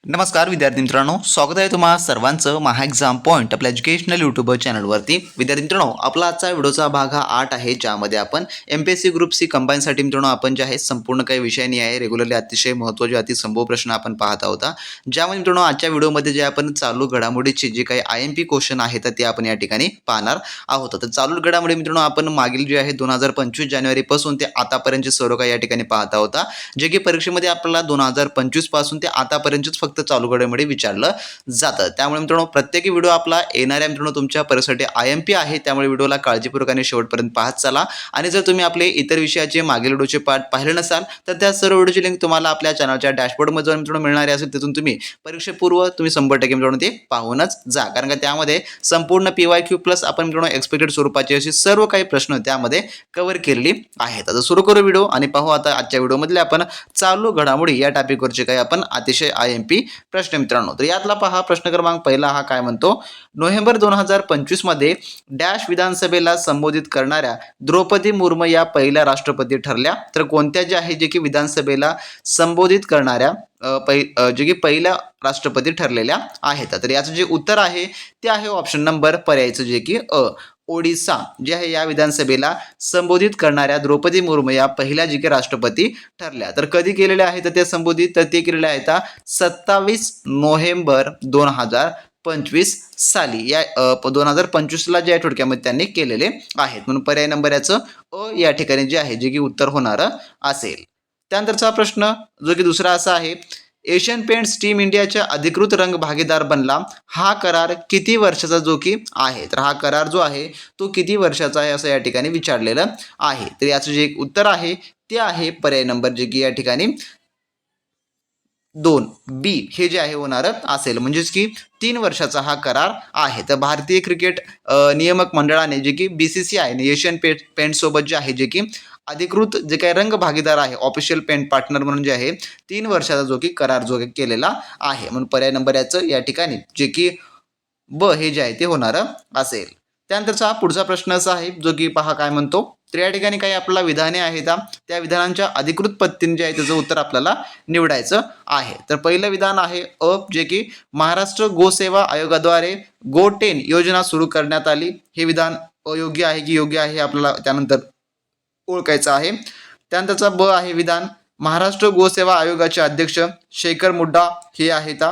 नमस्कार विद्यार्थी मित्रांनो, स्वागत आहे तुम्हा सर्वांचं महा एक्झाम पॉईंट आपल्या एज्युकेशनल यूट्यूब चॅनलवरती. विद्यार्थी मित्रांनो, आपला आजचा व्हिडिओचा भाग हा 8 आहे, ज्यामध्ये आपण MPSC ग्रुप सी कंबाईनसाठी मित्रांनो आपण जे आहे संपूर्ण काही विषय नाही आहे, रेग्युलरली अतिशय महत्त्वाचे अतिसंभव प्रश्न आपण पाहत आहोत. ज्यामध्ये मित्रांनो आजच्या व्हिडिओमध्ये जे आपण चालू घडामोडीचे जे काही IMP क्वेश्चन आहेत ते आपण या ठिकाणी पाहणार आहोत. तर चालू घडामोडी मित्रांनो आपण मागील जे आहे 2025 जानेवारीपासून ते आतापर्यंतचे सर्व काही या ठिकाणी पाहत आहोत, जे की परीक्षेमध्ये आपल्याला 2025 पासून ते आतापर्यंतच फक्त चालू घडामोडी विचारलं जातं. त्यामुळे मित्रांनो प्रत्येक व्हिडिओ आपला येणाऱ्या मित्रांनो तुमच्या परीक्षेसाठी IMP आहे, त्यामुळे व्हिडिओला काळजीपूर्वक आणि शेवटपर्यंत पाहत चला. आणि जर तुम्ही आपले इतर विषयाचे मागील व्हिडिओचे पार्ट पाहिले नसाल तर त्या सर्व व्हिडिओची लिंक तुम्हाला आपल्या चॅनलच्या डॅशबोर्डमध्ये जाऊन मित्रांनो मिळणार असेल, तिथून तुम्ही परीक्षेपूर्व तुम्ही 100% मित्रांनो ते पाहूनच जा, कारण का त्यामध्ये संपूर्ण PYQ प्लस आपण मित्रांनो एक्सपेक्टेड स्वरूपाचे असे सर्व काही प्रश्न त्यामध्ये कव्हर केलेली आहेत. आता सुरू करू व्हिडिओ आणि पाहू आता आजच्या व्हिडिओमधले आपण चालू घडामोडी या टॉपिकवरचे काही आपण अतिशय IMP प्रश्न मित्रांनो. तर यातला पहा प्रश्न क्रमांक पहिला हा काय म्हणतो, नोव्हेंबर 2025 मध्ये डॅश विधानसभेला संबोधित करणाऱ्या द्रौपदी मुर्मू या पहिल्या राष्ट्रपती ठरल्या. तर कोणत्या जे आहे जे की विधानसभेला संबोधित करणाऱ्या जे की पहिल्या राष्ट्रपती ठरलेल्या आहेत. तर याचं जे उत्तर आहे ते आहे ऑप्शन नंबर पर्यायचं जे की ओडिसा जे आहे या विधानसभेला संबोधित करणाऱ्या द्रौपदी मुर्मू या पहिल्या जे की राष्ट्रपती ठरल्या. तर कधी केलेल्या आहेत ते संबोधित, तर ते केलेले आहेत 27 नोव्हेंबर 2025 साली. या 2025 ला जे आहे थोडक्यामध्ये त्यांनी केलेले आहेत, म्हणून पर्याय नंबर याचं या ठिकाणी जे आहे जे की उत्तर होणार असेल. त्यानंतरचा प्रश्न जो की दुसरा असा आहे, एशियन पेंट्स टीम इंडियाच्या अधिकृत रंग भागीदार बनला. हा करार किती वर्षाचा जो की आहे, तर हा करार जो आहे तो किती वर्षाचा आहे असं या ठिकाणी विचारलेलं आहे. तर याचं जे एक उत्तर आहे ते आहे पर्याय नंबर जे की या ठिकाणी 2 बी हे जे आहे होणार असेल, म्हणजेच की 3 वर्षाचा हा करार आहे. तर भारतीय क्रिकेट नियामक मंडळाने जे की BCCI ने एशियन पेंट सोबत जे आहे जे की अधिकृत जे काही रंग भागीदार आहे, ऑफिशियल पेंट पार्टनर म्हणून जे आहे 3 वर्षाचा जो की करार जो केलेला आहे, म्हणून पर्याय नंबर याचं या ठिकाणी जे की ब हे जे आहे ते होणार असेल. त्यानंतरचा पुढचा प्रश्न असा आहे जो की पहा काय म्हणतो, तर या ठिकाणी काही आपल्याला विधाने आहेत, त्या विधानांच्या अधिकृत पद्धतीने जे आहे त्याचं उत्तर आपल्याला निवडायचं आहे. तर पहिलं विधान आहे जे की महाराष्ट्र गोसेवा आयोगाद्वारे GO10 योजना सुरू करण्यात आली. हे विधान अयोग्य आहे की योग्य आहे आपल्याला त्यानंतर ओळखायचं आहे. त्यानंतरचा ब आहे विधान, महाराष्ट्र गोसेवा आयोगाचे अध्यक्ष शेखर मुड्डा हे आहेत.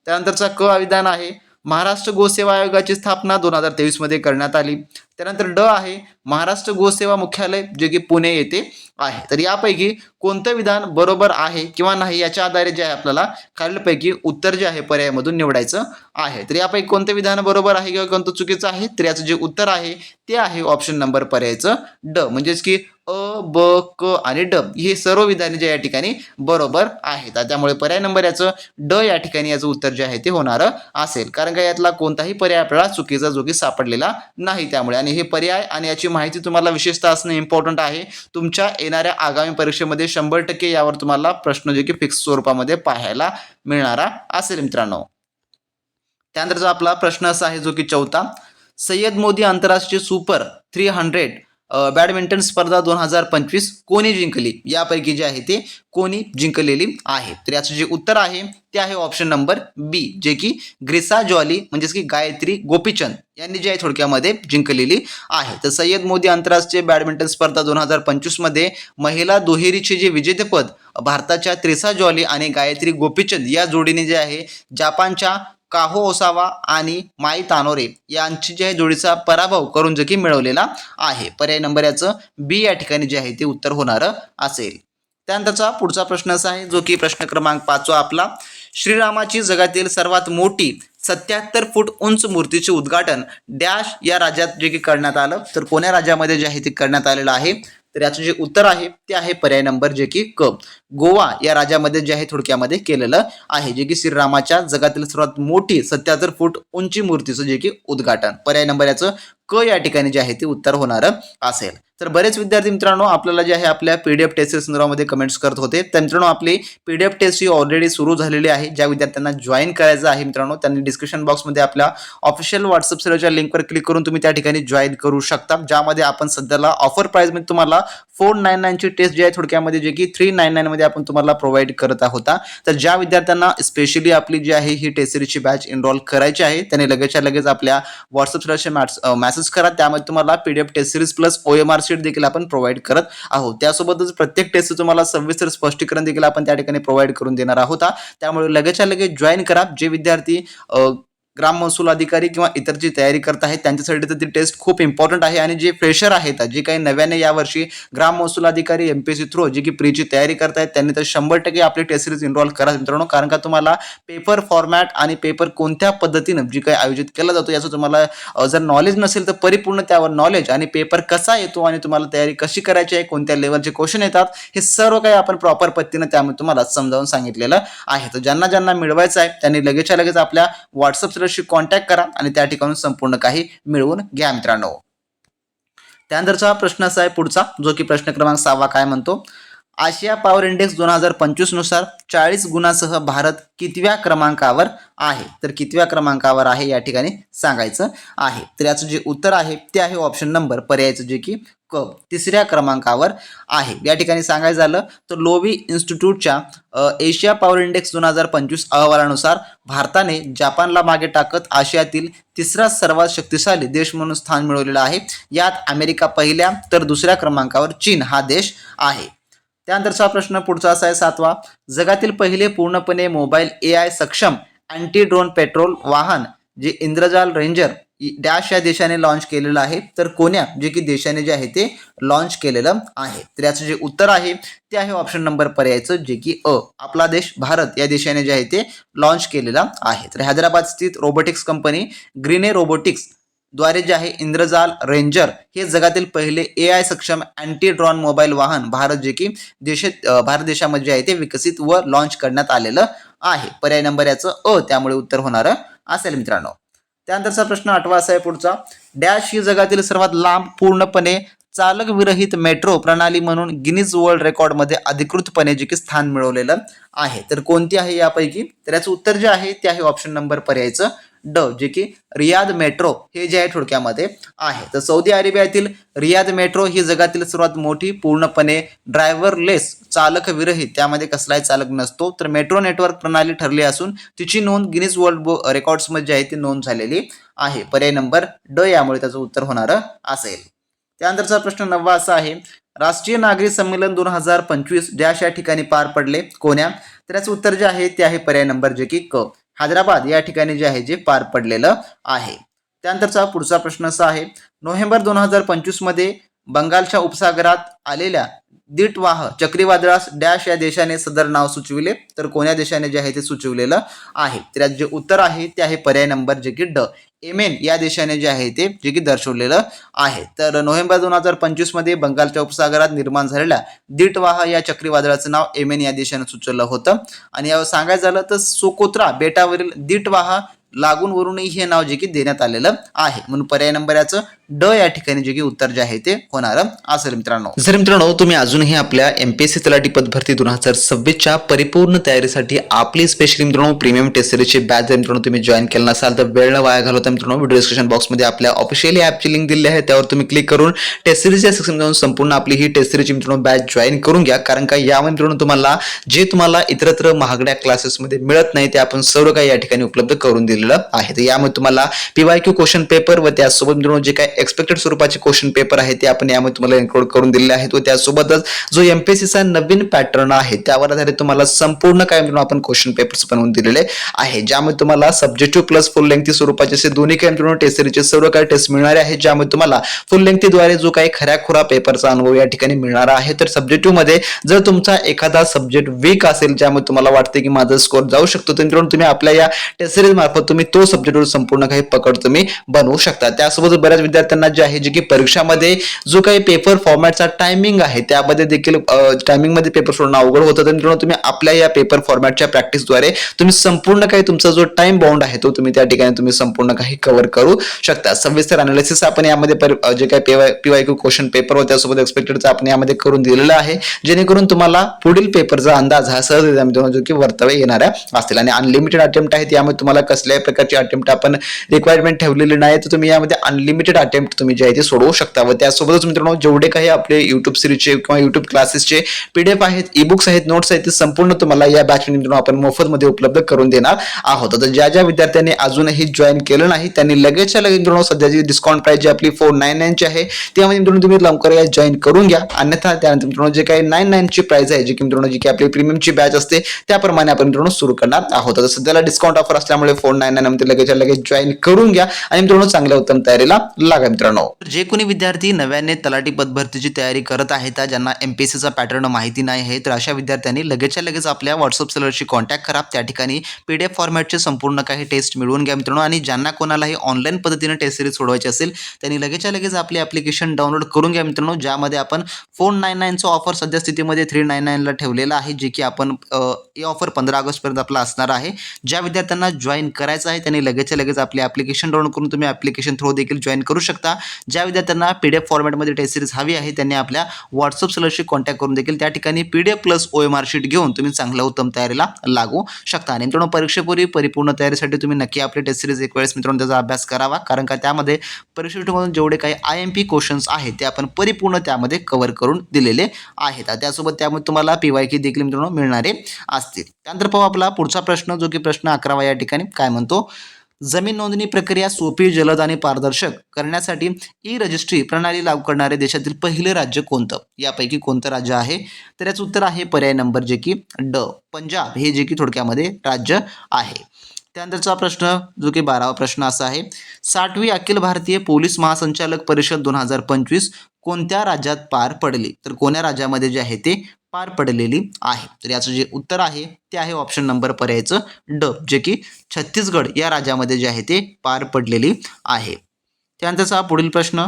त्यानंतरचा क विधान आहे, महाराष्ट्र गोसेवा आयोगाची स्थापना 2023 मध्ये करण्यात आली. त्यानंतर ड आहे, महाराष्ट्र गोसेवा मुख्यालय जे की पुणे येथे आहे. तर यापैकी कोणतं विधान बरोबर आहे किंवा नाही याच्या आधारे जे आहे आपल्याला खालीलपैकी उत्तर जे आहे पर्यायामधून निवडायचं आहे. तर यापैकी कोणतं विधान बरोबर आहे किंवा कोणतं चुकीचं आहे, तर याचं जे उत्तर आहे ते आहे ऑप्शन नंबर पर्यायचं ड, म्हणजेच की अ, ब, क आणि ड हे सर्व विधाने जे या ठिकाणी बरोबर आहेत. त्यामुळे पर्याय नंबर याचं ड या ठिकाणी याचं उत्तर जे आहे ते होणार असेल, कारण का यातला कोणताही पर्याय आपल्याला चुकीचा जो की सापडलेला नाही. त्यामुळे आणि हे पर्याय आणि याची माहिती तुम्हाला विशेषतः असणं इम्पॉर्टंट आहे. तुमच्या येणाऱ्या आगामी परीक्षेमध्ये 100% यावर तुम्हाला प्रश्न जे की फिक्स स्वरूपामध्ये पाहायला मिळणारा असेल मित्रांनो. त्यानंतरचा आपला प्रश्न असा आहे जो की चौथा, सय्यद मोदी आंतरराष्ट्रीय सुपर 300 बॅडमिंटन स्पर्धा 2025 कोणी जिंकली, यापैकी जे आहे ते कोणी जिंकलेली आहे. तर याचं जे उत्तर आहे ते आहे ऑप्शन नंबर बी जे की ग्रेसा जॉली म्हणजेच की गायत्री गोपीचंद यांनी जे आहे थोडक्यामध्ये जिंकलेली आहे. तर सय्यद मोदी आंतरराष्ट्रीय बॅडमिंटन स्पर्धा 2025 मध्ये महिला दुहेरीचे जे विजेतेपद भारताच्या त्रेसा जॉली आणि गायत्री गोपीचंद या जोडीने जे आहे जपानच्या काहो ओसावा आणि माई तानोरे यांची जे आहे जोडीचा पराभव करून जे की मिळवलेला आहे. पर्याय नंबर याचं बी या ठिकाणी जे आहे ते उत्तर होणार असेल. त्यानंतरचा पुढचा प्रश्न असा आहे जो की प्रश्न क्रमांक 5 आपला, श्रीरामाची जगातील सर्वात मोठी 77 फूट उंच मूर्तीचे उद्घाटन डॅश या राज्यात जे की करण्यात आलं. तर कोण्या राज्यामध्ये जे आहे ते करण्यात आलेलं आहे, तर याचं जे उत्तर आहे ते आहे पर्याय नंबर जे की क, गोवा या राज्यामध्ये जे आहे थोडक्यामध्ये केलेलं आहे, जे की श्रीरामाच्या जगातील सर्वात मोठी 77 फूट उंची मूर्तीचं जे की उद्घाटन. पर्याय नंबर याचं क या ठिकाणी जे आहे ते उत्तर होणार असेल. तर बरेच विद्यार्थी मित्रांनो आपल्याला जे आहे आपल्या पीडीएफ टेस्ट संदर्भामध्ये कमेंट्स करत होते. तर मित्रांनो आपली पीडीएफ टेस्ट ही ऑलरेडी सुरू झालेली आहे. ज्या विद्यार्थ्यांना जॉईन करायचं आहे मित्रांनो त्यांनी डिस्क्रिप्शन बॉक्समध्ये आपल्या ऑफिशियल व्हॉट्सअप सर्व्हरच्या लिंकवर क्लिक करून तुम्ही त्या ठिकाणी जॉईन करू शकता. ज्यामध्ये आपण सध्याला ऑफर प्राइसमध्ये तुम्हाला 499 ची टेस्ट जी आहे थोडक्यामध्ये जे की 399 मध्ये आपण तुम्हाला प्रोव्हाइड करत आहोत. तर ज्या विद्यार्थ्यांना स्पेशली आपली जी आहे ही टेस्ट सिरीजची बॅच एनरोल करायची आहे त्यांनी लगेचच्या लगेच आपल्या व्हॉट्सअप सर्व्हरचे मेसेज करा. त्यामध्ये तुम्हाला PDF test series plus OMR sheet देखील आपण प्रोव्हाइड करत आहोत. त्यासोबतच प्रत्येक टेस्टचं तुम्हाला सविस्तर स्पष्टीकरण देखील आपण त्या ठिकाणी प्रोव्हाइड करून देणार आहोत. त्यामुळे लगेचच्या लगेच जॉईन करा. जे विद्यार्थी ग्राम महसूल अधिकारी किंवा इतर जी तयारी करत आहेत त्यांच्यासाठी तर ती टेस्ट खूप इम्पॉर्टंट आहे. आणि जे फ्रेशर आहेत जे काही नव्याने यावर्षी ग्राम महसूल अधिकारी MPSC थ्रू जी की प्रीची तयारी करतायत त्यांनी तर 100% आपली टेस्ट सिरीज एनरोल करा मित्रांनो. कारण का तुम्हाला पेपर फॉर्मॅट आणि पेपर कोणत्या पद्धतीनं जी काही आयोजित केला जातो याचं तुम्हाला जर नॉलेज नसेल तर परिपूर्ण त्यावर नॉलेज आणि पेपर कसा येतो आणि तुम्हाला तयारी कशी करायची आहे कोणत्या लेवलचे क्वेश्चन येतात हे सर्व काही आपण प्रॉपर पद्धतीने त्यामध्ये तुम्हाला समजावून सांगितलेलं आहे. तर ज्यांना मिळवायचं आहे त्यांनी लगेचच्या लगेच आपल्या व्हॉट्सअप कॉन्टॅक्ट करा आणि त्या ठिकाणी संपूर्ण काही मिळवून घ्या मित्रांनो. त्यानंतरचा प्रश्न असा आहे पुढचा जो की प्रश्न क्रमांक 6 काय म्हणतो आशिया पॉवर इंडेक्स 2025 नुसार 40 गुणांसह भारत कितव्या क्रमांकावर आहे. तर कितव्या क्रमांकावर आहे या ठिकाणी सांगायचं आहे. तर याचं जे उत्तर आहे ते आहे ऑप्शन नंबर पर्यायचं जे की क 3ऱ्या क्रमांकावर आहे. या ठिकाणी सांगायचं झालं तर लोवी इन्स्टिट्यूटच्या एशिया पॉवर इंडेक्स 2025 अहवालानुसार भारताने जपानला मागे टाकत आशियातील 3रा सर्वात शक्तिशाली देश म्हणून स्थान मिळवलेलं आहे. यात अमेरिका पहिल्या तर 2ऱ्या क्रमांकावर चीन हा देश आहे. त्यानंतरचा प्रश्न पुढचा असा आहे 7वा जगातील पहिले पूर्णपणे मोबाईल AI सक्षम अँटी ड्रोन पेट्रोल वाहन जे इंद्रजाल रेंजर डॅश या देशाने लॉन्च केलेलं आहे. तर कोण्या जे की देशाने जे आहे ते लॉन्च केलेलं आहे. तर याचं जे उत्तर आहे ते आहे ऑप्शन नंबर पर्यायचं जे की अ आपला देश भारत या देशाने जे आहे ते लॉन्च केलेलं आहे. तर हैदराबाद स्थित रोबोटिक्स कंपनी ग्रीने रोबोटिक्स द्वारे जे आहे इंद्रजाल रेंजर हे जगातील पहिले AI सक्षम अँटी ड्रोन मोबाईल वाहन भारत जे की भारत देशामध्ये आहे ते विकसित व लॉन्च करण्यात आलेलं आहे. पर्याय नंबर याचं अ त्यामुळे उत्तर होणार असेल मित्रांनो. त्यानंतरचा प्रश्न 8वा असा आहे पुढचा डॅश ही जगातील सर्वात लांब पूर्णपणे चालक विरहित मेट्रो प्रणाली म्हणून गिनीज वर्ल्ड रेकॉर्डमध्ये अधिकृतपणे जे की स्थान मिळवलेलं आहे. तर कोणती आहे यापैकी तर याचं उत्तर जे आहे ते आहे ऑप्शन नंबर पर्यायचं ड जे की रियाद मेट्रो हे जे आहे थोडक्यामध्ये आहे. तर सौदी अरेबियातील रियाद मेट्रो ही जगातील सर्वात मोठी पूर्णपणे ड्रायव्हरलेस चालक विरहित त्यामध्ये कसलाही चालक नसतो तर मेट्रो नेटवर्क प्रणाली ठरली असून तिची नोंद गिनीज वर्ल्ड रेकॉर्ड्समध्ये जी आहे ती नोंद झालेली आहे. पर्याय नंबर ड यामुळे त्याचं उत्तर होणार असेल. त्यानंतरचा प्रश्न 9वा असा आहे राष्ट्रीय नागरी संमेलन 2025 डॅश या ठिकाणी पार पडले कोण्या. तर याचं उत्तर जे आहे ते आहे पर्याय नंबर जे की क हैदराबाद या ठिकाणी जे आहे जे पार पडलेलं आहे. त्यानंतरचा पुढचा प्रश्न असा आहे नोव्हेंबर 2025 मध्ये बंगालच्या उपसागरात आलेल्या दिटवाह चक्रीवादळास डॅश या देशाने सदर नाव सुचविले. तर कोण्या देशाने जे आहे ते सुचविलेलं आहे. तर यात जे उत्तर आहे ते आहे पर्याय नंबर जे की ड येमेन या देशाने जे आहे ते जे की दर्शवलेलं आहे. तर नोव्हेंबर 2025 मध्ये बंगालच्या उपसागरात निर्माण झालेल्या दिटवाह या चक्रीवादळाचं नाव येमेन या देशाने सुचवलं होतं. आणि यावर सांगायचं झालं तर सोकोत्रा बेटावरील दिटवाह लागून वरूनही हे नाव जे की देण्यात आलेलं आहे. म्हणून पर्याय नंबर याचं ड या ठिकाणी जे की उत्तर जे आहे ते होणार असेल मित्रांनो. जर मित्रांनो तुम्ही अजूनही आपल्या MPSC तलाठी पद भरती 2026 च्या परिपूर्ण तयारीसाठी आपली स्पेशली मित्रांनो प्रीमियम टेस्ट सिरीजची बॅच जर मित्रांनो तुम्ही जॉईन केलं नसाल तर वेळ न वाया घालवता मित्रांनो व्हिडिओ डिस्क्रिप्शन बॉक्समध्ये आपल्या ऑफिशियली ॲपची लिंक दिली आहे त्यावर तुम्ही क्लिक करून टेस्ट सिरीजच्या सेक्शन जाऊन संपूर्ण आपली ही टेस्ट सिरीजची मित्रांनो बॅच जॉईन करून घ्या. कारण का यामध्ये मित्रांनो तुम्हाला जे तुम्हाला इतरत्र महागड्या क्लासेसमध्ये मिळत नाही ते आपण सर्व काही या ठिकाणी उपलब्ध करून दिलेलं आहे. तर यामध्ये तुम्हाला PYQ क्वेश्चन पेपर व त्यासोबत मित्रांनो जे काय एक्सपेक्टेड स्वरूपाचे क्वेश्चन पेपर आहे ते आपण यामध्ये तुम्हाला इन्क्लूड करून दिलेले आहेत व त्यासोबतच जो MPSCचा नवीन पॅटर्न आहे त्यावर आधारित तुम्हाला संपूर्ण काय मित्रांनो आपण क्वेश्चन पेपर्स बनवून दिलेले आहे. ज्यामध्ये तुम्हाला सब्जेक्टिव्ह प्लस फुल लेंथी स्वरूपाचे असे दोन्ही काय मित्रांनो टेस्ट सिरीजचे सर्व काही टेस्ट मिळणार आहेत. ज्यामध्ये तुम्हाला फुल लेंथीद्वारे जो काही खऱ्याखुरा पेपरचा अनुभव या ठिकाणी मिळणार आहे. तर सब्जेक्टिव्ह मध्ये जर तुमचा एखादा सब्जेक्ट वीक असेल ज्यामध्ये तुम्हाला वाटते की माझा स्कोर जाऊ शकतो तर मित्रांनो तुम्ही आपल्या या टेस्ट सिरीज मार्फत तुम्ही तो सब्जेक्टवर संपूर्ण काही पकड तुम्ही बनवू शकता. त्यासोबत बऱ्याच विद्यार्थ्यांना जे आहे जे की परीक्षामध्ये जो काही पेपर फॉर्मॅटचा टायमिंग आहे त्यामध्ये देखील टायमिंग मध्ये पेपर सोडणं अवघड होतं. तर मित्रांनो तुम्ही आपल्या या पेपर फॉर्मॅटच्या प्रॅक्टिसद्वारे तुम्ही संपूर्ण काही तुमचा जो टाइम बाउंड आहे तो तुम्ही त्या ठिकाणी तुम्ही संपूर्ण काही कव्हर करू शकता. सविस्तर अनालिसिस आपण यामध्ये जे काही पीवायक्यू क्वेश्चन पेपर व त्यासोबत एक्सपेक्टेडचा आपण यामध्ये करून दिलेला आहे, जेणेकरून तुम्हाला पुढील पेपरचा अंदाज हा सहजरित्या मित्रांनो जो की वर्तव्य येणाऱ्या असतील. आणि अनलिमिटेड अटेम्प्ट आहेत, यामध्ये तुम्हाला कसल्याही प्रकारची अटेम्प्ट आपण रिक्वायरमेंट ठेवलेली नाही, तर तुम्ही यामध्ये अनलिमिटेड अटेम्प्ट तुम्ही जे आहे ते सोडवू शकता. व त्यासोबतच मित्रांनो जेवढे काही आपले युट्यूब सिरीजचे किंवा युट्यूब क्लासेसचे पीडीएफ आहेत, ईबुक्स आहेत, नोट्स आहेत, ते संपूर्ण तुम्हाला या बॅच मित्रांनो आपण मोफत मध्ये उपलब्ध करून देणार आहोत. तर ज्या ज्या विद्यार्थ्यांनी अजूनही जॉईन केलं नाही त्यांनी लगेचच्या लगेच मित्रांनो सध्याची डिस्काउंट प्राइस जी आपली 499 ची आहे त्यामध्ये मित्रांनो तुम्ही लवकर या जॉईन करून घ्या. अन्यथा त्यानंतर मित्रांनो जे काही 99 ची प्राइस आहे, जी की मित्रांनो जी की आपली प्रीमियमची बॅच असते त्याप्रमाणे आपण मित्रांनो सुरू करणार आहोत. तर सध्याला डिस्काउंट ऑफर असल्यामुळे 499 मध्ये लगेचच्या लगेच जॉईन करून घ्या आणि मित्रांनो चांगल्या उत्तम तयारीला लागा. मित्रांनो जे कोणी विद्यार्थी नव्याने तलाठी पदभरतीची तयारी करत आहेत, ज्यांना एमपीएससीचा पॅटर्न माहिती नाही आहे, तर अशा विद्यार्थ्यांनी लगेचच्या लगेच आपल्या व्हॉट्सअप सेलरशी कॉन्टॅक्ट करा. त्या ठिकाणी पीडीएफ फॉर्मॅटचे संपूर्ण काही टेस्ट मिळवून घ्या मित्रांनो. आणि ज्यांना कोणालाही ऑनलाईन पद्धतीने टेस्ट सिरीज सोडवायची असेल त्यांनी लगेचच्या लगेच आपले ॲप्लिकेशन डाउनलोड करून घ्या मित्रांनो, ज्यामध्ये आपण 499चा ऑफर सध्या स्थितीमध्ये 399ला ठेवलेला आहे, जे की आपण ही ऑफर 15 ऑगस्टपर्यंत आपला असणार आहे. ज्या विद्यार्थ्यांना जॉईन करायचं आहे त्यांनी लगेचच्या लगेच आपले ॲप्लिकेशन डाउनलोड करून तुम्ही ॲप्लिकेशन थ्रू देखील जॉईन करू शकता. ज्या विद्यार्थ्यांना पीडीएफ फॉर्मॅटमध्ये टेस्ट सिरीज हवी आहे त्यांनी आपल्या व्हॉट्सअप सेलरशी कॉन्टॅक्ट करून देखील त्या ठिकाणी पीडीएफ प्लस ओएमआर शीट घेऊन तुम्ही चांगल्या उत्तम तयारीला लागू शकता. आणि मित्रांनो परीक्षेपूर्वी परिपूर्ण तयारीसाठी तुम्ही नक्की आपले टेस्ट सिरीज एक वेळेस मित्रांनो त्याचा अभ्यास करावा, कारण का त्यामध्ये परीक्षेमधून जेवढे काही आयएमपी क्वेश्चन्स आहेत ते आपण परिपूर्ण त्यामध्ये कव्हर करून दिलेले आहेत. त्यासोबत त्यामध्ये तुम्हाला पीवायक्यू देखील मित्रांनो मिळणारे असतील. त्यानंतर पाहू आपला पुढचा प्रश्न, जो की प्रश्न 11 या ठिकाणी काय म्हणतो, जमीन नोंदणी प्रक्रिया सोपी, जलद आणि पारदर्शक करण्यासाठी ई रजिस्ट्री प्रणाली लागू करणारे देशातील पहिले राज्य कोणतं? यापैकी कोणतं राज्य आहे? तर याचं उत्तर आहे पर्याय नंबर जे की ड, पंजाब हे जे की थोडक्यामध्ये राज्य आहे. त्यानंतरचा प्रश्न जो की 12वा प्रश्न असा आहे, 60वी अखिल भारतीय पोलीस महासंचालक परिषद 2025 कोणत्या राज्यात पार पडली? तर कोण्या राज्यामध्ये जे आहे ते पार पडलेली आहे? तर याचं जे उत्तर आहे ते आहे ऑप्शन नंबर पर्यायचं ड, जे की छत्तीसगड या राज्यामध्ये जे आहे ते पार पडलेली आहे. त्यानंतरचा पुढील प्रश्न,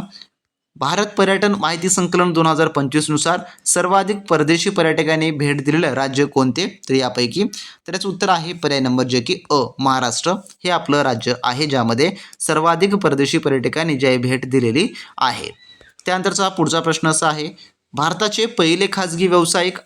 भारत पर्यटन माहिती संकलन 2025 नुसार सर्वाधिक परदेशी पर्यटकांनी भेट दिलेलं राज्य कोणते? तर यापैकी तर याचं उत्तर आहे पर्याय नंबर जे की अ, महाराष्ट्र हे आपलं राज्य आहे, ज्यामध्ये सर्वाधिक परदेशी पर्यटकांनी जे आहे भेट दिलेली आहे. त्यानंतरचा पुढचा प्रश्न असा आहे, भारताचे पहिले खाजगी व्यावसायिक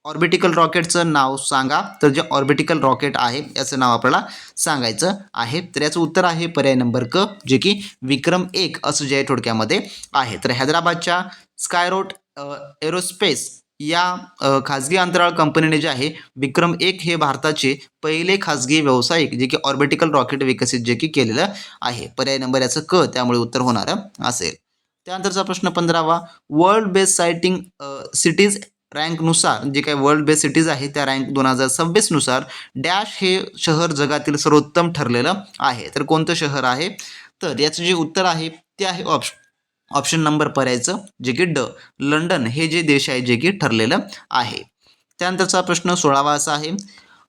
ऑर्बिटिकल रॉकेटचं नाव सांगा. तर जे ऑर्बिटिकल रॉकेट आहे याचं नाव आपल्याला सांगायचं आहे. तर याचं उत्तर आहे पर्याय नंबर क, जे की विक्रम-1 असं जे आहे थोडक्यामध्ये आहे. तर हैदराबादच्या स्कायरोट एरोस्पेस या खाजगी अंतराळ कंपनीने जे आहे विक्रम-1 हे भारताचे पहिले खाजगी व्यावसायिक जे की ऑर्बिटिकल रॉकेट विकसित जे की केलेलं आहे. पर्याय नंबर याचं क, त्यामुळे उत्तर होणार असेल. त्यानंतरचा प्रश्न 15वा, वर्ल्ड बेस्ट सायटिंग सिटीज रँकनुसार जे काही वर्ल्ड बेस्ट सिटीज आहे त्या रँक 2026 नुसार डॅश हे शहर जगातील सर्वोत्तम ठरलेलं आहे. तर कोणतं शहर आहे? तर याचं जे उत्तर आहे ते आहे ऑप्शन नंबर पर्यायचं जे की ड, लंडन हे जे देश आहे जे की ठरलेलं आहे. त्यानंतरचा प्रश्न 16वा असा आहे,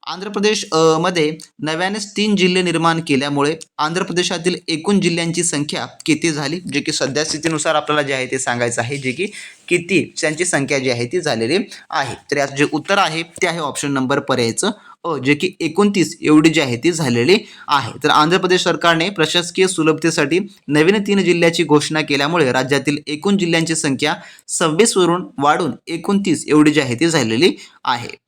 आंध्र प्रदेश मध्ये नव्यानेच 3 जिल्हे निर्माण केल्यामुळे आंध्र प्रदेशातील एकूण जिल्ह्यांची संख्या किती झाली? जे की सध्या स्थितीनुसार आपल्याला जे आहे ते सांगायचं आहे, जे की किती त्यांची संख्या जी आहे ती झालेली आहे. तर याचं जे उत्तर आहे ते आहे ऑप्शन नंबर पर्यायचं अ, जे की 29 एवढी जी आहे ती झालेली आहे. तर आंध्र प्रदेश सरकारने प्रशासकीय सुलभतेसाठी नवीन 3 जिल्ह्याची घोषणा केल्यामुळे राज्यातील एकूण जिल्ह्यांची संख्या 26 वरून वाढून 29 एवढी जी आहे ती झालेली आहे.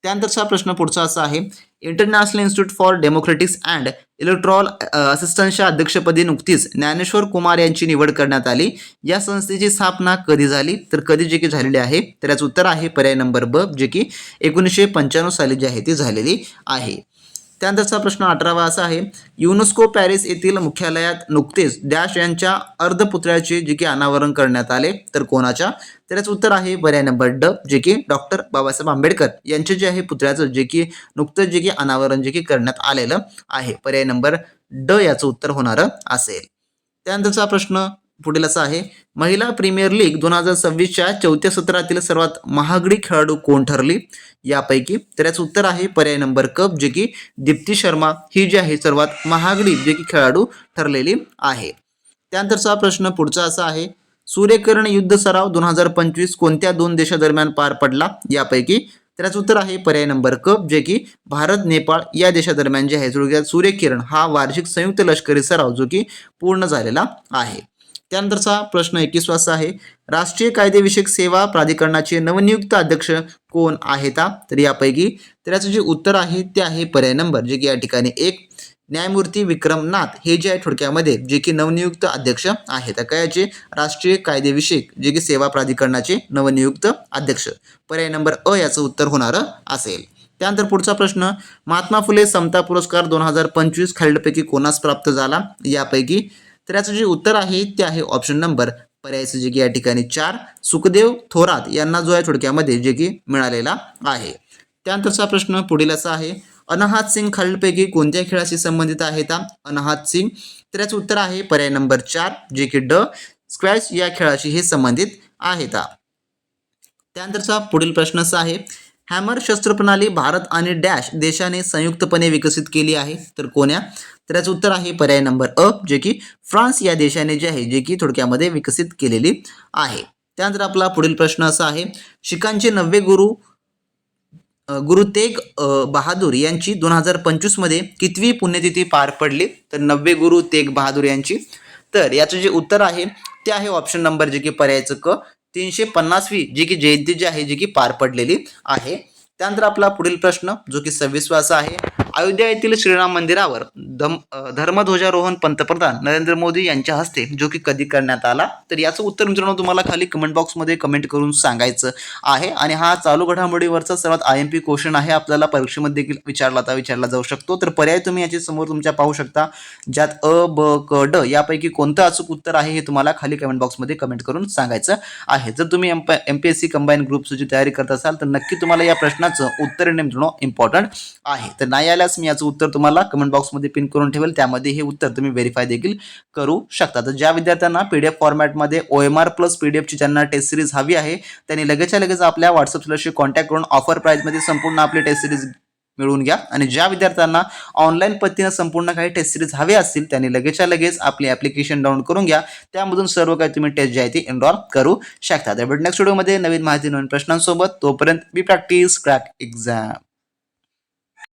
त्यानंतरचा प्रश्न पुढचा असा आहे, international institute for democratics and electoral असिस्टन्सच्या अध्यक्षपदी नुकतीच ज्ञानेश्वर कुमार यांची निवड करण्यात आली. या संस्थेची स्थापना कधी झाली? तर कधी जे की झालेली आहे? तर याचं उत्तर आहे पर्याय नंबर ब, जे की 1995 साली जी आहे ती झालेली आहे. त्यानंतरचा प्रश्न 18वा असा आहे, युनेस्को पॅरिस येथील मुख्यालयात नुकतेच डॅश यांच्या अर्धपुतळ्याचे जे की अनावरण करण्यात आले. तर कोणाच्या? तर याचं उत्तर आहे पर्याय नंबर ड, जे की डॉक्टर बाबासाहेब आंबेडकर यांचे जे आहे पुतळ्याचं जे की नुकतंच जे की अनावरण जे की करण्यात आलेलं आहे. पर्याय नंबर ड याचं उत्तर होणार असेल. त्यानंतरचा प्रश्न पुढील असं आहे, महिला प्रीमियर लीग 2026च्या चौथ्या सत्रातील सर्वात महागडी खेळाडू कोण ठरली यापैकी? तर याचं उत्तर आहे पर्याय नंबर क, जे की दीप्ती शर्मा ही जी आहे सर्वात महागडी जे की खेळाडू ठरलेली आहे. त्यानंतरचा प्रश्न पुढचा असा आहे, सूर्यकिरण युद्ध सराव 2025 कोणत्या दोन देशादरम्यान पार पडला यापैकी? तर याचं उत्तर आहे पर्याय नंबर क, जे की भारत नेपाळ या देशादरम्यान जे आहे सूर्यकिरण हा वार्षिक संयुक्त लष्करी सराव जो की पूर्ण झालेला आहे. त्यानंतरचा प्रश्न 21 असा आहे, राष्ट्रीय कायदेविषयक सेवा प्राधिकरणाचे नवनियुक्त अध्यक्ष कोण आहेत? तर यापैकी तर याचं जे उत्तर आहे ते आहे पर्याय नंबर, जे की या ठिकाणी एक, न्यायमूर्ती विक्रम नाथ हे जे आहे थोडक्यामध्ये जे की नवनियुक्त अध्यक्ष आहेत. कायचे? राष्ट्रीय कायदेविषयक जे की सेवा प्राधिकरणाचे नवनियुक्त अध्यक्ष. पर्याय नंबर अ याचं उत्तर होणार असेल. त्यानंतर पुढचा प्रश्न, महात्मा फुले समता पुरस्कार 2025 खालीलपैकी कोणास प्राप्त झाला यापैकी? तर याचं जे उत्तर आहे ते आहे ऑप्शन नंबर पर्यायचं जे की या ठिकाणी 4, सुखदेव थोरात यांना जो आहे थोडक्यामध्ये जे की मिळालेला आहे. त्यानंतरचा प्रश्न पुढील असा आहे, अनाहत सिंग खालीलपैकी कोणत्या खेळाशी संबंधित आहेत? अनाहत सिंग, तर याचं उत्तर आहे पर्याय नंबर 4, जे की ड, स्क्वॅश या खेळाशी हे संबंधित आहेत. त्यानंतरचा पुढील प्रश्न असा आहे, हॅमर शस्त्रप्रणाली भारत आणि डॅश देशाने संयुक्तपणे विकसित केली आहे, तर कोण्या? तर याचं उत्तर आहे पर्याय नंबर अ, जे की फ्रान्स या देशाने जे आहे जे की थोडक्यामध्ये विकसित केलेली आहे. त्यानंतर आपला पुढील प्रश्न असा आहे, शिखांचे 90 गुरु तेग बहादूर यांची 2025 मध्ये कितवी पुण्यतिथी पार पडली? तर 90 गुरु तेग बहादूर यांची. तर याचं जे उत्तर आहे ते आहे ऑप्शन नंबर जे की पर्यायचं क, 350वी जी की जयंती जी आहे जी की पार पडलेली आहे. त्यानंतर आपला पुढील प्रश्न जो की 26वा असा आहे, अयोध्या येथील श्रीराम मंदिरावर धर्मध्वजारोहण पंतप्रधान नरेंद्र मोदी यांच्या हस्ते जो की कधी करण्यात आला? तर याचं उत्तर मित्रांनो तुम्हाला खाली कमेंट बॉक्समध्ये कमेंट करून सांगायचं आहे. आणि हा चालू घडामोडीवरचा सर्वात IMP क्वेश्चन आहे, आपल्याला परीक्षेमध्ये देखील विचारला जाऊ शकतो. तर पर्याय तुम्ही याच्या समोर तुमच्या पाहू शकता, ज्यात अ, ब, क, ड यापैकी कोणतं अचूक उत्तर आहे हे तुम्हाला खाली कमेंट बॉक्समध्ये कमेंट करून सांगायचं आहे. जर तुम्ही MPSC कंबाईन ग्रुपची तयारी करत असाल तर नक्की तुम्हाला या प्रश्नाचं उत्तर येणे मित्रांनो इम्पॉर्टंट आहे. तर नाही आल्यास मी याचं उत्तर तुम्हाला कमेंट बॉक्समध्ये पिन करून ठेवेल, त्यामध्ये हे उत्तर तुम्ही व्हेरीफाय देखील करू शकता. तर ज्या विद्यार्थ्यांना PDF फॉर्मॅटमध्ये OMR प्लस PDFची ज्यांना टेस्ट सिरीज हवी आहे त्यांनी लगेचच्या लगेच आपल्या व्हॉट्सअपशी कॉन्टॅक्ट करून ऑफर प्राईजमध्ये संपूर्ण आपली टेस्ट सिरीज मिळवून घ्या. आणि ज्या विद्यार्थ्यांना ऑनलाईन पद्धतीने संपूर्ण काही टेस्ट सिरीज हवे असतील त्यांनी लगेचच्या लगेच आपली ॲप्लिकेशन डाउनलोड करून घ्या. त्यामधून सर्व काही तुम्ही टेस्ट जी आहे ती एनरोल करू शकता. तर नेक्स्ट व्हिडिओमध्ये नवीन माहिती नवीन प्रश्नांसोबत, तोपर्यंत बी प्रॅक्टिस क्रॅक एक्झाम.